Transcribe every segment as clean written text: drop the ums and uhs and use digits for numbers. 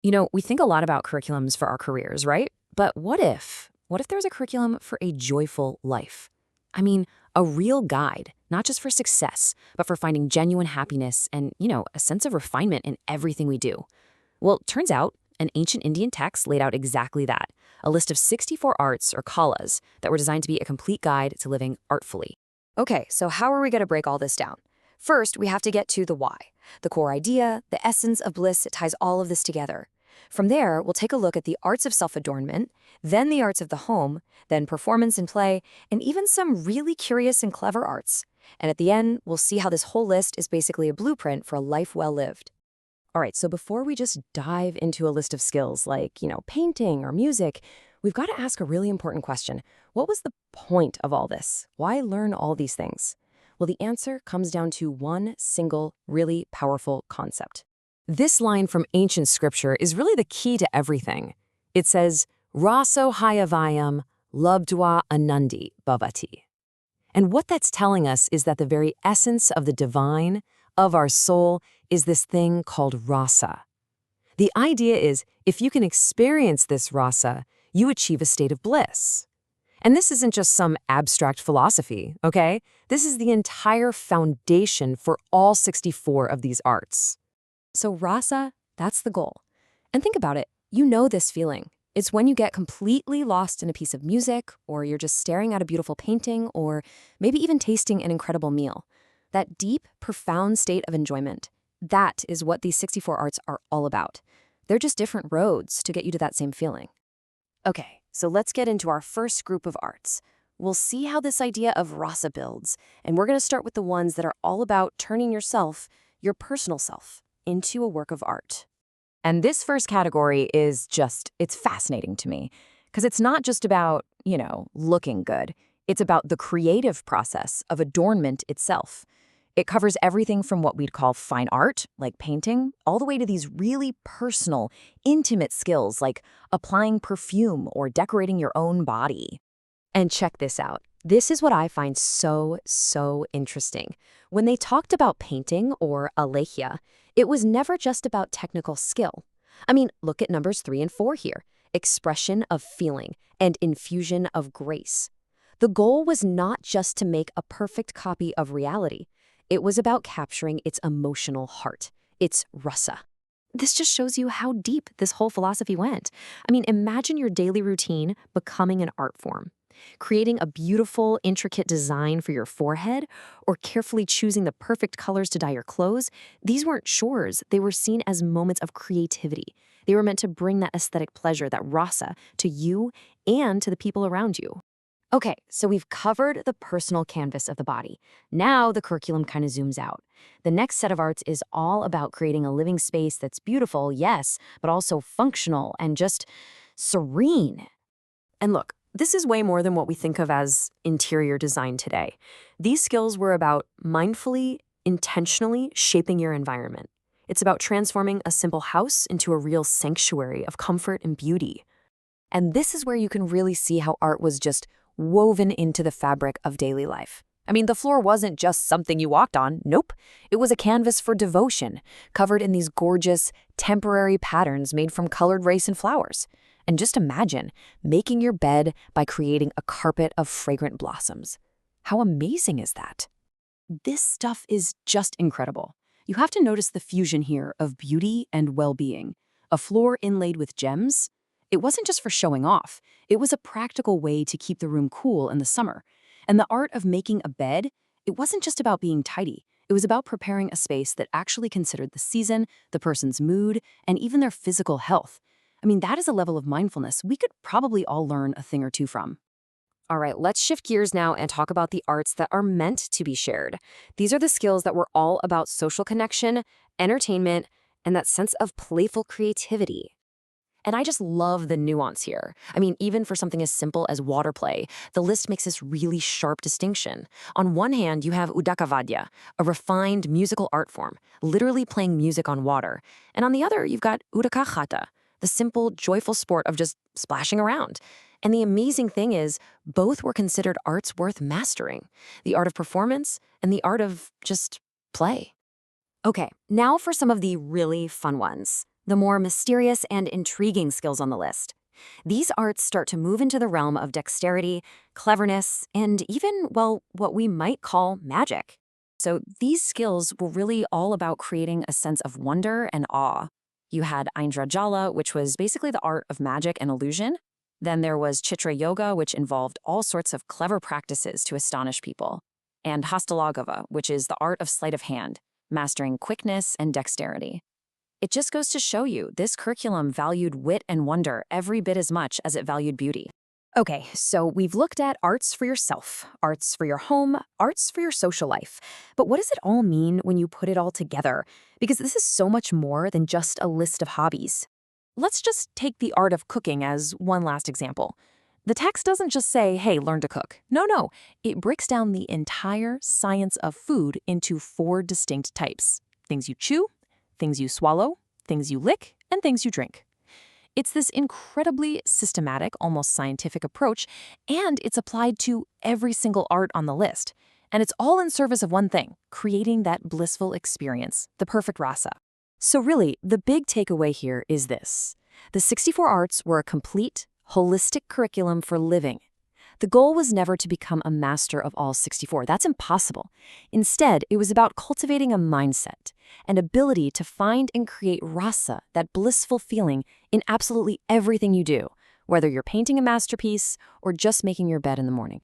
We think a lot about curriculums for our careers, right? But what if? What if there's a curriculum for a joyful life? I mean, a real guide, not just for success, but for finding genuine happiness and, a sense of refinement in everything we do. Well, turns out an ancient Indian text laid out exactly that, a list of 64 arts or kalas that were designed to be a complete guide to living artfully. Okay, so how are we going to break all this down? First, we have to get to the why, the core idea, the essence of bliss that ties all of this together. From there, we'll take a look at the arts of self-adornment, then the arts of the home, then performance and play, and even some really curious and clever arts. And at the end, we'll see how this whole list is basically a blueprint for a life well lived. All right, so before we just dive into a list of skills like, painting or music, we've got to ask a really important question. What was the point of all this? Why learn all these things? Well, the answer comes down to one single, really powerful concept. This line from ancient scripture is really the key to everything. It says, Raso hayavayam labdwa anandi bhavati. And what that's telling us is that the very essence of the divine, of our soul, is this thing called rasa. The idea is, if you can experience this rasa, you achieve a state of bliss. And this isn't just some abstract philosophy, okay? This is the entire foundation for all 64 of these arts. So rasa, that's the goal. And think about it, you know this feeling. It's when you get completely lost in a piece of music, or you're just staring at a beautiful painting, or maybe even tasting an incredible meal. That deep, profound state of enjoyment. That is what these 64 arts are all about. They're just different roads to get you to that same feeling. Okay, so let's get into our first group of arts. We'll see how this idea of rasa builds, and we're going to start with the ones that are all about turning yourself, your personal self, into a work of art. And this first category is it's fascinating to me, because it's not just about, looking good. It's about the creative process of adornment itself. It covers everything from what we'd call fine art, like painting, all the way to these really personal, intimate skills like applying perfume or decorating your own body. And check this out. This is what I find so interesting. When they talked about painting or alekhya, it was never just about technical skill. I mean, look at numbers 3 and 4 here. Expression of feeling and infusion of grace. The goal was not just to make a perfect copy of reality. It was about capturing its emotional heart, its rasa. This just shows you how deep this whole philosophy went. I mean, imagine your daily routine becoming an art form. Creating a beautiful, intricate design for your forehead, or carefully choosing the perfect colors to dye your clothes, these weren't chores. They were seen as moments of creativity. They were meant to bring that aesthetic pleasure, that rasa, to you and to the people around you. Okay, so we've covered the personal canvas of the body. Now the curriculum kind of zooms out. The next set of arts is all about creating a living space that's beautiful, yes, but also functional and just serene. And look, this is way more than what we think of as interior design today. These skills were about mindfully, intentionally shaping your environment. It's about transforming a simple house into a real sanctuary of comfort and beauty. And this is where you can really see how art was just woven into the fabric of daily life. I mean, the floor wasn't just something you walked on. Nope. It was a canvas for devotion, covered in these gorgeous, temporary patterns made from colored rice and flowers. And just imagine making your bed by creating a carpet of fragrant blossoms. How amazing is that? This stuff is just incredible. You have to notice the fusion here of beauty and well-being. A floor inlaid with gems. It wasn't just for showing off. It was a practical way to keep the room cool in the summer. And the art of making a bed, it wasn't just about being tidy. It was about preparing a space that actually considered the season, the person's mood, and even their physical health. I mean, that is a level of mindfulness we could probably all learn a thing or two from. All right, let's shift gears now and talk about the arts that are meant to be shared. These are the skills that were all about social connection, entertainment, and that sense of playful creativity. And I just love the nuance here. I mean, even for something as simple as water play, the list makes this really sharp distinction. On one hand, you have udakavadya, a refined musical art form, literally playing music on water. And on the other, you've got udakahata, the simple, joyful sport of just splashing around. And the amazing thing is, both were considered arts worth mastering. The art of performance and the art of just play. Okay, now for some of the really fun ones. the more mysterious and intriguing skills on the list. These arts start to move into the realm of dexterity, cleverness, and even, well, what we might call magic. So these skills were really all about creating a sense of wonder and awe. You had Indrajala, which was basically the art of magic and illusion. Then there was Chitra Yoga, which involved all sorts of clever practices to astonish people. And Hastalagava, which is the art of sleight of hand, mastering quickness and dexterity. It just goes to show you, this curriculum valued wit and wonder every bit as much as it valued beauty. Okay, so we've looked at arts for yourself, arts for your home, arts for your social life. But what does it all mean when you put it all together? Because this is so much more than just a list of hobbies. Let's just take the art of cooking as one last example. The text doesn't just say, hey, learn to cook. No. It breaks down the entire science of food into 4 distinct types. Things you chew, things you swallow, things you lick, and things you drink. It's this incredibly systematic, almost scientific approach, and it's applied to every single art on the list. And it's all in service of one thing, creating that blissful experience, the perfect rasa. So really, the big takeaway here is this. The 64 arts were a complete, holistic curriculum for living. The goal was never to become a master of all 64. That's impossible. Instead, it was about cultivating a mindset, an ability to find and create rasa, that blissful feeling, in absolutely everything you do, whether you're painting a masterpiece or just making your bed in the morning.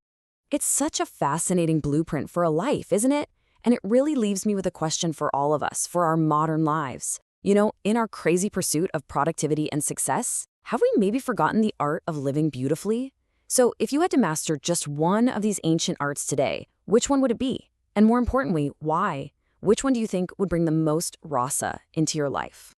It's such a fascinating blueprint for a life, isn't it? And it really leaves me with a question for all of us, for our modern lives. You know, in our crazy pursuit of productivity and success, have we maybe forgotten the art of living beautifully? So if you had to master just one of these ancient arts today, which one would it be? And more importantly, why? Which one do you think would bring the most rasa into your life?